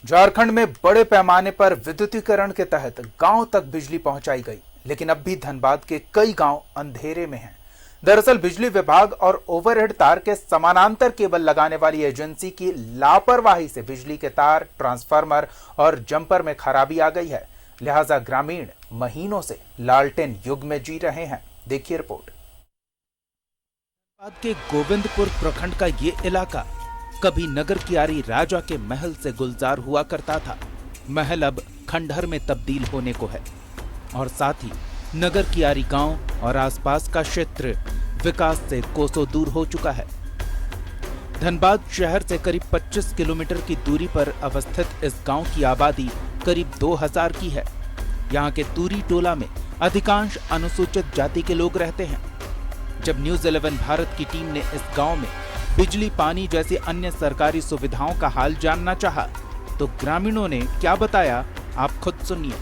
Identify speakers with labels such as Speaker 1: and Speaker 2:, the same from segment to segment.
Speaker 1: झारखंड में बड़े पैमाने पर विद्युतीकरण के तहत गांव तक बिजली पहुंचाई गई, लेकिन अब भी धनबाद के कई गांव अंधेरे में हैं। दरअसल बिजली विभाग और ओवरहेड तार के समानांतर केबल लगाने वाली एजेंसी की लापरवाही से बिजली के तार, ट्रांसफार्मर और जंपर में खराबी आ गई है। लिहाजा ग्रामीण महीनों से लालटेन युग में जी रहे हैं। देखिए रिपोर्ट। धनबाद के गोविंदपुर प्रखंड का ये इलाका कभी नगर कियारी राजा के महल से गुलजार हुआ करता था। महल अब खंडहर में तब्दील होने को है और साथ ही नगर कियारी गांव और आसपास का क्षेत्र विकास से कोसों दूर हो चुका है। धनबाद शहर से करीब 25 किलोमीटर की दूरी पर अवस्थित इस गांव की आबादी करीब 2000 की है। यहाँ के तूरी टोला में अधिकांश अनुसूचित जाति के लोग रहते हैं। जब न्यूज 11 भारत की टीम ने इस गांव में बिजली, पानी जैसी अन्य सरकारी सुविधाओं का हाल जानना चाहा, तो ग्रामीणों ने क्या बताया, आप खुद सुनिए।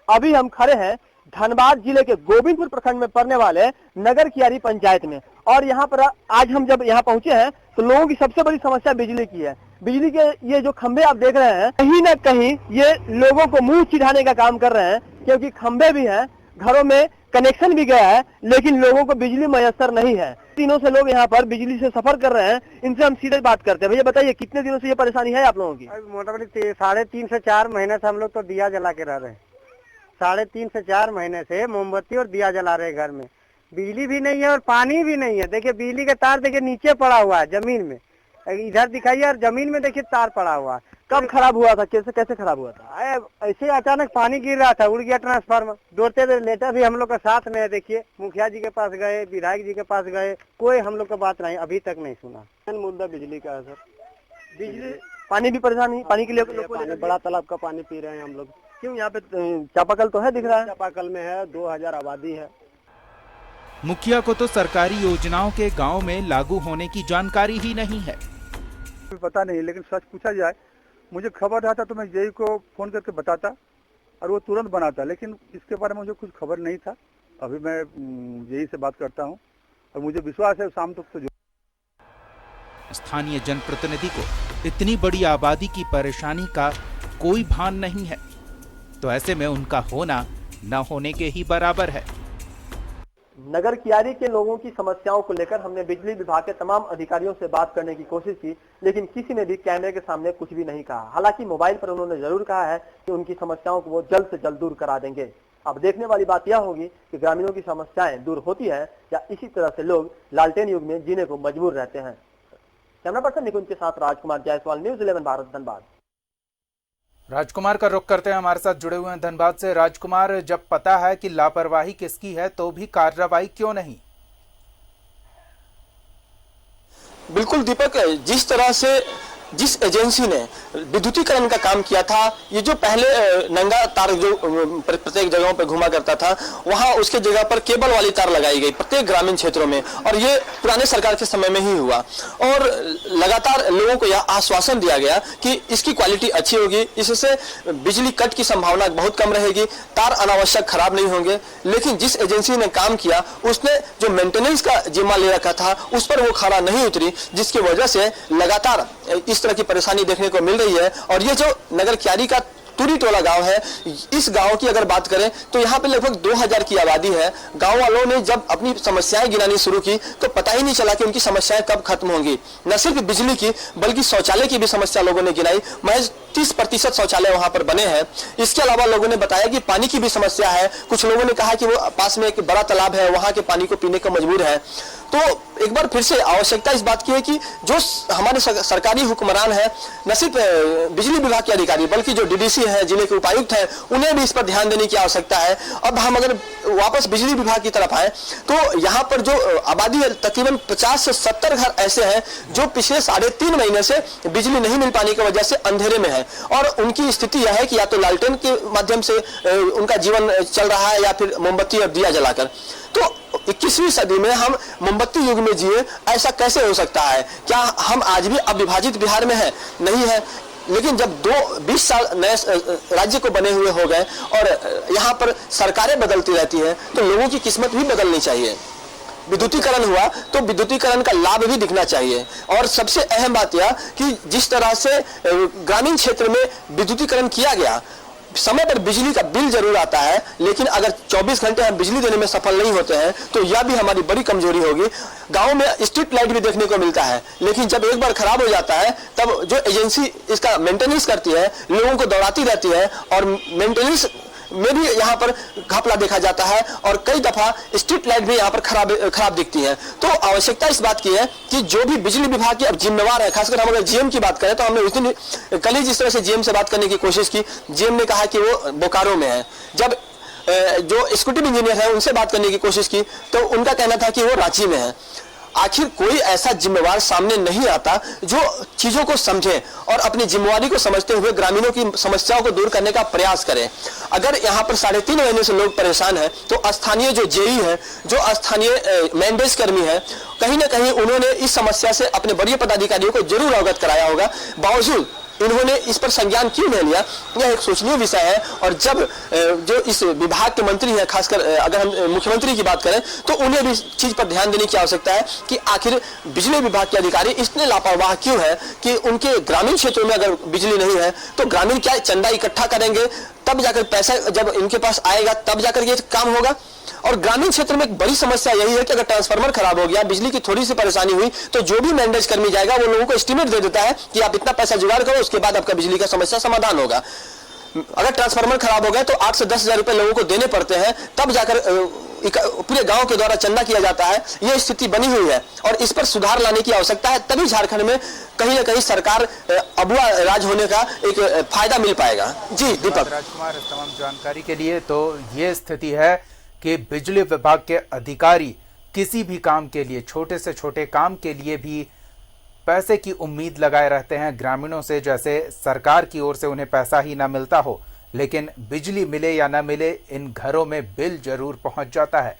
Speaker 2: अभी हम खड़े हैं धनबाद जिले के गोविंदपुर प्रखंड में पड़ने वाले नगर कियारी पंचायत में, और यहाँ पर आज हम जब यहाँ पहुँचे हैं तो लोगों की सबसे बड़ी समस्या बिजली की है। बिजली के ये जो खंभे आप देख रहे हैं, कहीं न कहीं ये लोगों को मुंह चिढ़ाने का काम कर रहे हैं, क्योंकि खंभे भी हैं, घरों में कनेक्शन भी गया है, लेकिन लोगों को बिजली मयसर नहीं है। दिनों से लोग यहाँ पर बिजली से सफर कर रहे हैं। इनसे हम सीधे बात करते हैं। भैया बताइए, कितने दिनों से ये परेशानी है आप लोगों की?
Speaker 3: मोटामोटी 3.5 से 4 महीने से हम लोग तो दिया जला के रह रहे हैं। 3.5 से 4 महीने से मोमबत्ती और दिया जला रहे हैं घर में। बिजली भी नहीं है और पानी भी नहीं है। देखिए बिजली का तार देखिए नीचे पड़ा हुआ है जमीन में, इधर दिखाइए, और जमीन में देखिए तार पड़ा हुआ है।
Speaker 2: कब खराब हुआ था, कैसे खराब हुआ था?
Speaker 3: ऐसे अचानक पानी गिर रहा था, उड़ गया ट्रांसफार्मर। दौड़ते लेटर भी हम लोग का साथ में है। देखिए मुखिया जी के पास गए, विधायक जी के पास गए, कोई हम लोग का बात नहीं, अभी तक नहीं सुना।
Speaker 2: मुद्दा बिजली का है सर। बिजली, पानी भी परेशानी, पानी के लिए
Speaker 3: बड़ा तालाब का पानी पी रहे हैं हम लोग।
Speaker 2: क्यों? यहाँ पे चापाकल तो है, दिख रहा है।
Speaker 3: चापाकल में है, 2000 आबादी है।
Speaker 1: मुखिया को तो सरकारी योजनाओं के गांव में लागू होने की जानकारी ही नहीं है।
Speaker 4: पता नहीं, लेकिन सच पूछा जाए, मुझे खबर रहता तो मैं जेई को फोन करके बताता और वो तुरंत बनाता, लेकिन इसके बारे में मुझे कुछ खबर नहीं था। अभी मैं जेई से बात करता हूँ और मुझे विश्वास है शाम तक तो।
Speaker 1: स्थानीय जनप्रतिनिधि को इतनी बड़ी आबादी की परेशानी का कोई भान नहीं है, तो ऐसे में उनका होना न होने के ही बराबर है।
Speaker 2: नगर कियारी के लोगों की समस्याओं को लेकर हमने बिजली विभाग के तमाम अधिकारियों से बात करने की कोशिश की, लेकिन किसी ने भी कैमरे के सामने कुछ भी नहीं कहा। हालांकि मोबाइल पर उन्होंने जरूर कहा है कि उनकी समस्याओं को वो जल्द से जल्द दूर करा देंगे। अब देखने वाली बात यह होगी कि ग्रामीणों की समस्याएं दूर होती है या इसी तरह से लोग लालटेन युग में जीने को मजबूर रहते हैं। कैमरा पर्सन निकुंज के साथ राजकुमार जायसवाल, न्यूज 11 भारत, धनबाद।
Speaker 1: राजकुमार का रुख करते हैं, हमारे साथ जुड़े हुए हैं धनबाद से। राजकुमार, जब पता है कि लापरवाही किसकी है तो भी कार्रवाई क्यों नहीं?
Speaker 5: बिल्कुल दीपक, जिस एजेंसी ने विद्युतीकरण का काम किया था, ये जो पहले नंगा तार जो प्रत्येक जगहों पर घुमा करता था, वहां उसके जगह पर केबल वाली तार लगाई गई प्रत्येक ग्रामीण क्षेत्रों में, और ये पुराने सरकार के समय में ही हुआ। और लगातार लोगों को यह आश्वासन दिया गया कि इसकी क्वालिटी अच्छी होगी, इससे बिजली कट की संभावना बहुत कम रहेगी, तार अनावश्यक खराब नहीं होंगे। लेकिन जिस एजेंसी ने काम किया, उसने जो मेंटेनेंस का जिम्मा ले रखा था, उस पर वो खरा नहीं उतरी, जिसकी वजह से लगातार इस तरह की परेशानी देखने को मिल रही है। और ये जो नगर कियारी का तूरी टोला गांव है, इस गांव की अगर बात करें तो यहाँ पे लगभग 2000 की आबादी है। गांव वालों ने जब अपनी समस्याएं गिनानी शुरू की तो पता ही नहीं चला कि उनकी समस्याएं कब खत्म होंगी। न सिर्फ बिजली की बल्कि शौचालय की भी समस्या लोगों ने गिनाई। महज 30% शौचालय वहां पर बने हैं। इसके अलावा लोगों ने बताया कि पानी की भी समस्या है। कुछ लोगों ने कहा कि वो पास में एक बड़ा तालाब है, वहां के पानी को पीने को मजबूर है। तो एक बार फिर से आवश्यकता इस बात की है कि जो हमारे सरकारी हुक्मरान है, न सिर्फ बिजली विभाग के अधिकारी बल्कि जो डीडीसी है, जिले के उपायुक्त हैं, उन्हें भी इस पर ध्यान देने की आवश्यकता है। अब हम अगर वापस बिजली विभाग की तरफ आए तो यहाँ पर जो आबादी है, तकरीबन 50 से 70 घर ऐसे हैं जो पिछले 3.5 महीने से बिजली नहीं मिल पाने की वजह से अंधेरे में है। और उनकी स्थिति यह है कि या तो लालटेन के माध्यम से उनका जीवन चल रहा है या फिर मोमबत्ती और दिया जलाकर। तो 21वीं सदी में हम मोमबत्ती युग में जिए, ऐसा कैसे हो सकता है? क्या हम आज भी अविभाजित बिहार में है? नहीं है। लेकिन जब 20 साल नए राज्य को बने हुए हो गए और यहाँ पर सरकारें बदलती रहती हैं, तो लोगों की किस्मत भी बदलनी चाहिए। विद्युतीकरण हुआ तो विद्युतीकरण का लाभ भी दिखना चाहिए। और सबसे अहम बात यह कि जिस तरह से ग्रामीण क्षेत्र में विद्युतीकरण किया गया, समय पर बिजली का बिल जरूर आता है, लेकिन अगर 24 घंटे हम बिजली देने में सफल नहीं होते हैं तो यह भी हमारी बड़ी कमजोरी होगी। गांव में स्ट्रीट लाइट भी देखने को मिलता है, लेकिन जब एक बार खराब हो जाता है तब जो एजेंसी इसका मेंटेनेंस करती है, लोगों को दौड़ाती रहती है और मेंटेनेंस में भी यहाँ पर घपला देखा जाता है और कई दफा स्ट्रीट लाइट भी यहाँ पर खराब दिखती है। तो आवश्यकता इस बात की है कि जो भी बिजली विभाग के अब जिम्मेवार है, खासकर हम अगर जीएम की बात करें तो हमने उस दिन कल ही जिस तरह से जीएम से बात करने की कोशिश की, जीएम ने कहा कि वो बोकारो में है। जब जो एग्जीक्यूटिव इंजीनियर है उनसे बात करने की कोशिश की तो उनका कहना था कि वो रांची में है। आखिर कोई ऐसा जिम्मेवार सामने नहीं आता जो चीजों को समझे और अपनी जिम्मेवारी को समझते हुए ग्रामीणों की समस्याओं को दूर करने का प्रयास करें। अगर यहाँ पर 3.5 महीने से लोग परेशान हैं तो स्थानीय जो जेई है, जो स्थानीय मैंडेज कर्मी है, कहीं ना कहीं उन्होंने इस समस्या से अपने वरीय पदाधिकारियों को जरूर अवगत कराया होगा। बावजूद इन्होंने इस पर संज्ञान क्यों नहीं लिया, यह एक सोचनीय विषय है। और जब जो इस विभाग के मंत्री हैं, खासकर अगर हम मुख्यमंत्री की बात करें तो उन्हें भी इस चीज पर ध्यान देने की आवश्यकता है कि आखिर बिजली विभाग के अधिकारी इतने लापरवाह क्यों है कि उनके ग्रामीण क्षेत्रों में अगर बिजली नहीं है तो ग्रामीण क्या चंदा इकट्ठा करेंगे, तब जाकर पैसा जब इनके पास आएगा तब जाकर ये काम होगा। और ग्रामीण क्षेत्र में एक बड़ी समस्या यही है कि अगर ट्रांसफार्मर खराब हो गया, बिजली की थोड़ी सी परेशानी हुई तो जो भी मैंडेज कर्मी जाएगा वो लोगों को एस्टीमेट दे देता है कि आप इतना पैसा जुगाड़ करो, उसके बाद आपका बिजली का समस्या समाधान होगा। अगर ट्रांसफार्मर खराब हो गया तो 8 से 10 हजार रुपए लोगों को देने पड़ते हैं, तब जाकर पूरे गांव के द्वारा चंदा किया जाता है। यह स्थिति बनी हुई है और इस पर सुधार लाने की आवश्यकता है, तभी झारखंड में कहीं ना कहीं सरकार अबुआ राज होने का एक फायदा मिल पाएगा। जी दीपक।
Speaker 1: राजकुमार, तमाम जानकारी के लिए। तो ये स्थिति है कि बिजली विभाग के अधिकारी किसी भी काम के लिए, छोटे से छोटे काम के लिए भी पैसे की उम्मीद लगाए रहते हैं ग्रामीणों से, जैसे सरकार की ओर से उन्हें पैसा ही ना मिलता हो। लेकिन बिजली मिले या ना मिले, इन घरों में बिल जरूर पहुंच जाता है।